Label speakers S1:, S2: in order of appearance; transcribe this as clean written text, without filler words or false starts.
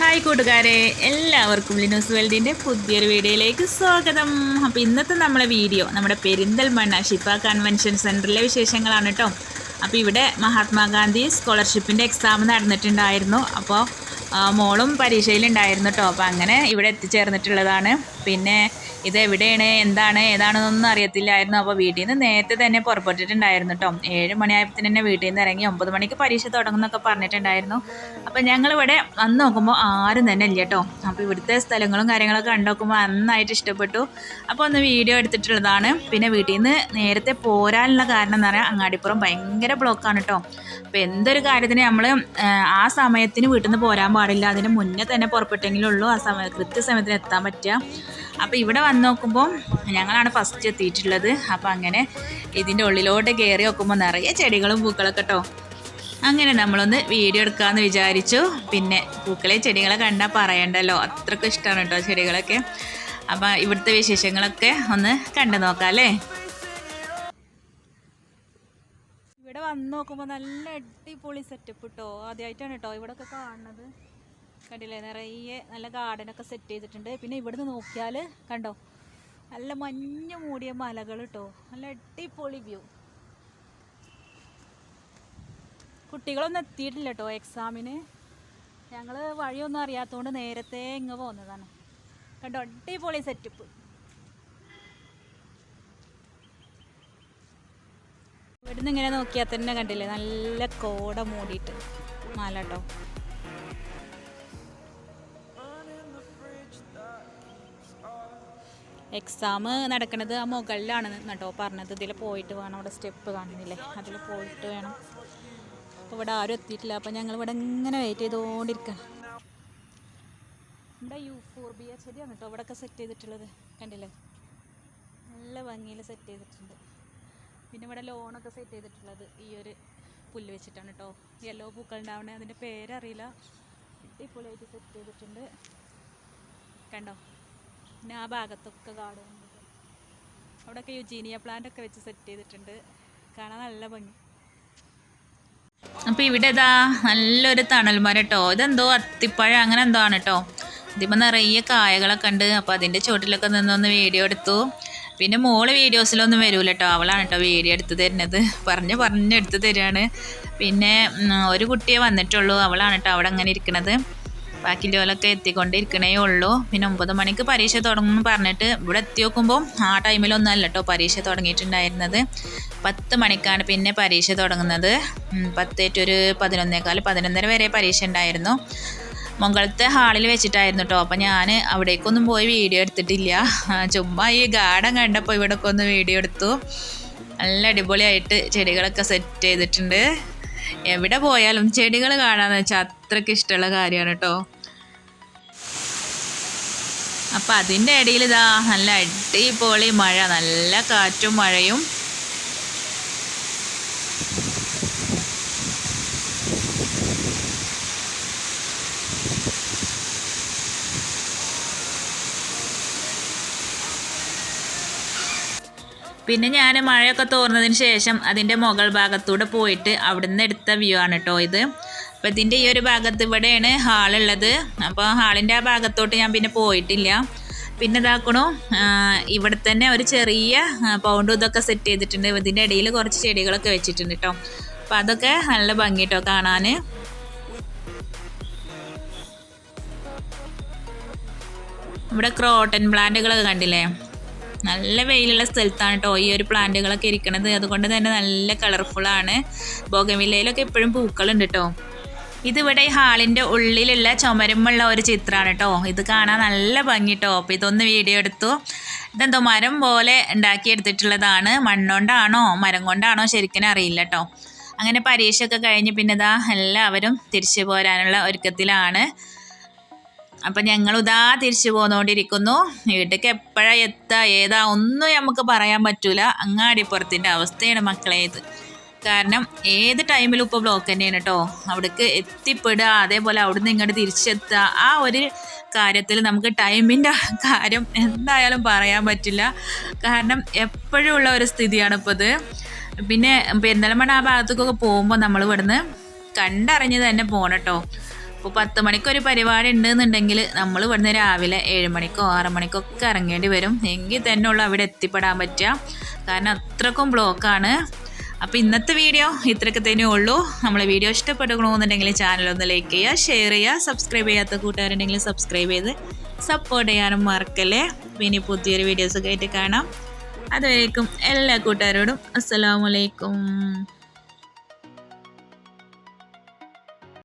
S1: Hi കൂട്ടുകാരെ, എല്ലാവർക്കും ലിനൂസ് വേൾഡിൻ്റെ പുതിയൊരു വീഡിയോയിലേക്ക് സ്വാഗതം. അപ്പോൾ ഇന്നത്തെ നമ്മളെ വീഡിയോ നമ്മുടെ പെരിന്തൽമണ്ണ ഷിഫ കൺവെൻഷൻ സെൻറ്ററിലെ വിശേഷങ്ങളാണ് കേട്ടോ. അപ്പോൾ ഇവിടെ മഹാത്മാഗാന്ധി സ്കോളർഷിപ്പിൻ്റെ എക്സാം നടന്നിട്ടുണ്ടായിരുന്നു. അപ്പോൾ മോളും പരീക്ഷയിലുണ്ടായിരുന്നു കേട്ടോ. അപ്പോൾ അങ്ങനെ ഇവിടെ എത്തിച്ചേർന്നിട്ടുള്ളതാണ്. പിന്നെ ഇതെവിടെയാണ് ഏതാണെന്നൊന്നും അറിയത്തില്ലായിരുന്നു. അപ്പോൾ വീട്ടിൽ നിന്ന് നേരത്തെ തന്നെ പുറപ്പെട്ടിട്ടുണ്ടായിരുന്നു കേട്ടോ. 7 മണിയായപ്പോൾ തന്നെ വീട്ടിൽ നിന്ന് ഇറങ്ങി 9 മണിക്ക് പരീക്ഷ തുടങ്ങുന്നൊക്കെ പറഞ്ഞിട്ടുണ്ടായിരുന്നു. അപ്പോൾ ഞങ്ങളിവിടെ വന്ന് നോക്കുമ്പോൾ ആരും തന്നെ ഇല്ല കേട്ടോ. അപ്പോൾ ഇവിടുത്തെ സ്ഥലങ്ങളും കാര്യങ്ങളൊക്കെ കണ്ടു നോക്കുമ്പോൾ നന്നായിട്ട് ഇഷ്ടപ്പെട്ടു. അപ്പോൾ ഒന്ന് വീഡിയോ എടുത്തിട്ടുള്ളതാണ്. പിന്നെ വീട്ടിൽ നിന്ന് നേരത്തെ പോരാനുള്ള കാരണം എന്ന് പറഞ്ഞാൽ അങ്ങാടിപ്പുറം ഭയങ്കര ബ്ലോക്കാണ് കേട്ടോ. അപ്പോൾ എന്തൊരു കാര്യത്തിന് നമ്മൾ ആ സമയത്തിന് വീട്ടിൽ നിന്ന് പോരാൻ പാടില്ല, അതിന് മുന്നേ തന്നെ പുറപ്പെട്ടെങ്കിലുള്ളൂ ആ കൃത്യസമയത്തിന് എത്താൻ പറ്റുക. അപ്പോൾ ഇവിടെ വന്ന് നോക്കുമ്പോൾ ഞങ്ങളാണ് ഫസ്റ്റ് എത്തിയിട്ടുള്ളത്. അപ്പോൾ അങ്ങനെ ഇതിൻ്റെ ഉള്ളിലോട്ട് കയറി നോക്കുമ്പോൾ നിറയെ ചെടികളും പൂക്കളൊക്കെ കേട്ടോ. അങ്ങനെ നമ്മളൊന്ന് വീഡിയോ എടുക്കാമെന്ന് വിചാരിച്ചു. പിന്നെ പൂക്കളെ ചെടികളെ കണ്ടാൽ പറയണ്ടല്ലോ, അത്രയ്ക്കും ഇഷ്ടമാണ് കേട്ടോ ചെടികളൊക്കെ. അപ്പോൾ ഇവിടുത്തെ വിശേഷങ്ങളൊക്കെ ഒന്ന് കണ്ടു നോക്കാം അല്ലേ. ഇവിടെ വന്ന് നോക്കുമ്പോൾ നല്ല അടിപൊളി സെറ്റപ്പ് കേട്ടോ. ആദ്യമായിട്ടാണ് കേട്ടോ ഇവിടെയൊക്കെ കാണുന്നത്. കണ്ടില്ലേ, നിറയെ നല്ല ഗാർഡനൊക്കെ സെറ്റ് ചെയ്തിട്ടുണ്ട്. പിന്നെ ഇവിടുന്ന് നോക്കിയാൽ കണ്ടോ നല്ല മഞ്ഞ് മൂടിയ മലകൾ കേട്ടോ. നല്ല അടിപൊളി വ്യൂ. കുട്ടികളൊന്നും എത്തിയിട്ടില്ല കേട്ടോ എക്സാമിന്. ഞങ്ങൾ വഴിയൊന്നും അറിയാത്തതുകൊണ്ട് നേരത്തെ ഇങ്ങ് പോകുന്നതാണ്. കണ്ടോ അടിപൊളി സെറ്റപ്പ്. ഇവിടുന്ന് ഇങ്ങനെ നോക്കിയാൽ തന്നെ കണ്ടില്ലേ നല്ല കോട മൂടിയിട്ട് മല കേട്ടോ. എക്സാം നടക്കുന്നത് ആ മുകളിലാണ് കേട്ടോ പറഞ്ഞത്. ഇതിൽ പോയിട്ട് വേണം, അവിടെ സ്റ്റെപ്പ് കാണുന്നില്ലേ, അതിൽ പോയിട്ട് വേണം. അപ്പോൾ ഇവിടെ ആരും എത്തിയിട്ടില്ല. അപ്പോൾ ഞങ്ങൾ ഇവിടെ ഇങ്ങനെ വെയിറ്റ് ചെയ്തുകൊണ്ടിരിക്കണം. ഇവിടെ യൂഫോർബിയ ചെടിയാണ് കേട്ടോ ഇവിടെയൊക്കെ സെറ്റ് ചെയ്തിട്ടുള്ളത്. കണ്ടില്ലേ നല്ല ഭംഗിയിൽ സെറ്റ് ചെയ്തിട്ടുണ്ട്. പിന്നെ ഇവിടെ ലോണൊക്കെ സെറ്റ് ചെയ്തിട്ടുള്ളത് ഈ ഒരു പുല്ല് വെച്ചിട്ടാണ് കേട്ടോ. യെല്ലോ പൂക്കൾ ഉണ്ടാവണേ, അതിൻ്റെ പേരറിയില്ല. അടിപൊളിയായിട്ട് സെറ്റ് ചെയ്തിട്ടുണ്ട് കണ്ടോ. പിന്നെ ആ ഭാഗത്തൊക്കെ ഗാർഡൻ, അവിടെയൊക്കെ യുജീനിയ പ്ലാന്റ് ഒക്കെ വെച്ച് സെറ്റ് ചെയ്തിട്ടുണ്ട്. കാണാൻ നല്ല ഭംഗി. അപ്പോൾ ഇവിടെ ഇതാ നല്ലൊരു തണൽ മരം കേട്ടോ. ഇതെന്തോ അത്തിപ്പഴം അങ്ങനെ എന്തോ ആണ് കേട്ടോ. ഇതിപ്പോൾ നിറയെ കായകളൊക്കെ ഉണ്ട്. അപ്പോൾ അതിൻ്റെ ചോട്ടിലൊക്കെ നിന്നൊന്ന് വീഡിയോ എടുത്തു. പിന്നെ മോള് വീഡിയോസിലൊന്നും വരൂല കേട്ടോ, അവളാണ് കേട്ടോ വീഡിയോ എടുത്ത് തരുന്നത്. പറഞ്ഞ് എടുത്ത് തരികയാണ്. പിന്നെ ഒരു കുട്ടിയെ വന്നിട്ടുള്ളൂ, അവളാണ് കേട്ടോ അവിടെ അങ്ങനെ ഇരിക്കണത്. ബാക്കിയുള്ളവരൊക്കെ എത്തിക്കൊണ്ടിരിക്കണേ ഉള്ളൂ. പിന്നെ 9 മണിക്ക് പരീക്ഷ തുടങ്ങുമെന്ന് പറഞ്ഞിട്ട് ഇവിടെ എത്തി നോക്കുമ്പോൾ ആ ടൈമിലൊന്നും അല്ല കേട്ടോ പരീക്ഷ തുടങ്ങിയിട്ടുണ്ടായിരുന്നത്. 10 മണിക്കാണ് പിന്നെ പരീക്ഷ തുടങ്ങുന്നത്. 10 to 11:15 11:30 വരെ പരീക്ഷ ഉണ്ടായിരുന്നു. മുകളിലത്തെ ഹാളിൽ വെച്ചിട്ടായിരുന്നു കേട്ടോ. അപ്പോൾ ഞാൻ അവിടേക്കൊന്നും പോയി വീഡിയോ എടുത്തിട്ടില്ല. ചുമ്മാ ഈ ഗാർഡൻ കണ്ടപ്പോൾ ഇവിടെയൊക്കെ ഒന്ന് വീഡിയോ എടുത്തു. നല്ല അടിപൊളിയായിട്ട് ചെടികളൊക്കെ സെറ്റ് ചെയ്തിട്ടുണ്ട്. എവിടെ പോയാലും ചെടികൾ കാണാന്ന് വെച്ചാൽ അത്രയ്ക്ക് ഇഷ്ടമുള്ള കാര്യമാണ് കേട്ടോ. അപ്പം അതിൻ്റെ ഇടയിൽ ഇതാ നല്ല അടിപൊളി മഴ, നല്ല കാറ്റും മഴയും. പിന്നെ ഞാൻ മഴയൊക്കെ തോർന്നതിന് ശേഷം അതിൻ്റെ മുകൾ ഭാഗത്തൂടെ പോയിട്ട് അവിടുന്ന് എടുത്ത വ്യൂ ആണ് കേട്ടോ ഇത്. അപ്പോൾ ഇതിൻ്റെ ഈ ഒരു ഭാഗത്ത് ഇവിടെയാണ് ഹാളുള്ളത്. അപ്പോൾ ഹാളിൻ്റെ ആ ഭാഗത്തോട്ട് ഞാൻ പിന്നെ പോയിട്ടില്ല. പിന്നെ ഇതാക്കണു ഇവിടെ തന്നെ ഒരു ചെറിയ പൗണ്ടും ഇതൊക്കെ സെറ്റ് ചെയ്തിട്ടുണ്ട്. ഇതിൻ്റെ ഇടയിൽ കുറച്ച് ചെടികളൊക്കെ വെച്ചിട്ടുണ്ട് കേട്ടോ. അപ്പോൾ അതൊക്കെ നല്ല ഭംഗി കേട്ടോ കാണാൻ. ഇവിടെ ക്രോട്ടൺ പ്ലാന്റുകളൊക്കെ കണ്ടില്ലേ, നല്ല വെയിലുള്ള സ്ഥലത്താണ് കേട്ടോ ഈ ഒരു പ്ലാന്റുകളൊക്കെ ഇരിക്കണത്. അതുകൊണ്ട് തന്നെ നല്ല കളർഫുള്ളാണ്. ബോഗൻവില്ലയിലൊക്കെ എപ്പോഴും പൂക്കളുണ്ട് കേട്ടോ. ഇതിവിടെ ഈ ഹാളിൻ്റെ ഉള്ളിലുള്ള ചുമരുമുള്ള ഒരു ചിത്രമാണ് കേട്ടോ. ഇത് കാണാൻ നല്ല ഭംഗി കേട്ടോ. അപ്പോൾ ഇതൊന്ന് വീഡിയോ എടുത്തു. ഇതെന്തോ മരം പോലെ ഉണ്ടാക്കിയെടുത്തിട്ടുള്ളതാണ്. മണ്ണുകൊണ്ടാണോ മരം കൊണ്ടാണോ ശരിക്കും അറിയില്ല കേട്ടോ. അങ്ങനെ പരീക്ഷയൊക്കെ കഴിഞ്ഞ് പിന്നെ ഇതാ എല്ലാവരും തിരിച്ചു പോരാനുള്ള ഒരുക്കത്തിലാണ്. അപ്പം ഞങ്ങളിതാ തിരിച്ചു പോന്നുകൊണ്ടിരിക്കുന്നു. വീട്ടിലേക്ക് എപ്പോഴാണ് എത്തുക ഏതാ ഒന്നും നമുക്ക് പറയാൻ പറ്റൂല. അങ്ങാടിപ്പുറത്തിൻ്റെ അവസ്ഥയാണ് മക്കളെ ഇത്. കാരണം ഏത് ടൈമിലും ഇപ്പോൾ ബ്ലോക്ക് തന്നെയാണ് കേട്ടോ. അവിടേക്ക് എത്തിപ്പെടുക, അതേപോലെ അവിടുന്ന് ഇങ്ങോട്ട് തിരിച്ചെത്തുക, ആ ഒരു കാര്യത്തിൽ നമുക്ക് ടൈമിൻ്റെ കാര്യം എന്തായാലും പറയാൻ പറ്റില്ല. കാരണം എപ്പോഴും ഉള്ള ഒരു സ്ഥിതിയാണ് ഇപ്പോൾ ഇത്. പിന്നെ പെരിന്തൽമണ്ണ ആ ഭാഗത്തേക്കൊക്കെ പോകുമ്പോൾ നമ്മൾ ഇവിടുന്ന് കണ്ടറിഞ്ഞ് തന്നെ പോകണം കേട്ടോ. അപ്പോൾ 10 മണിക്കൊരു പരിപാടി ഉണ്ടെന്നുണ്ടെങ്കിൽ നമ്മൾ ഇവിടുന്ന് രാവിലെ 7 മണിക്കോ 6 മണിക്കോ ഒക്കെ ഇറങ്ങേണ്ടി വരും. എങ്കിൽ തന്നെ ഉള്ളൂ അവിടെ എത്തിപ്പെടാൻ പറ്റുക. കാരണം അത്രക്കും ബ്ലോക്കാണ്. അപ്പോൾ ഇന്നത്തെ വീഡിയോ ഇത്രയൊക്കെ തന്നെ ഉള്ളൂ. നമ്മളെ വീഡിയോ ഇഷ്ടപ്പെട്ടുകൊള്ളുന്നുണ്ടെങ്കിൽ ചാനലൊന്ന് ലൈക്ക് ചെയ്യുക, ഷെയർ ചെയ്യുക, സബ്സ്ക്രൈബ് ചെയ്യാത്ത കൂട്ടുകാരുണ്ടെങ്കിൽ സബ്സ്ക്രൈബ് ചെയ്ത് സപ്പോർട്ട് ചെയ്യാനും മറക്കല്ലേ. പിന്നെ പുതിയൊരു വീഡിയോസൊക്കെ ആയിട്ട് കാണാം. അതുവരേക്കും എല്ലാ കൂട്ടുകാരോടും അസ്സലാമു അലൈക്കും.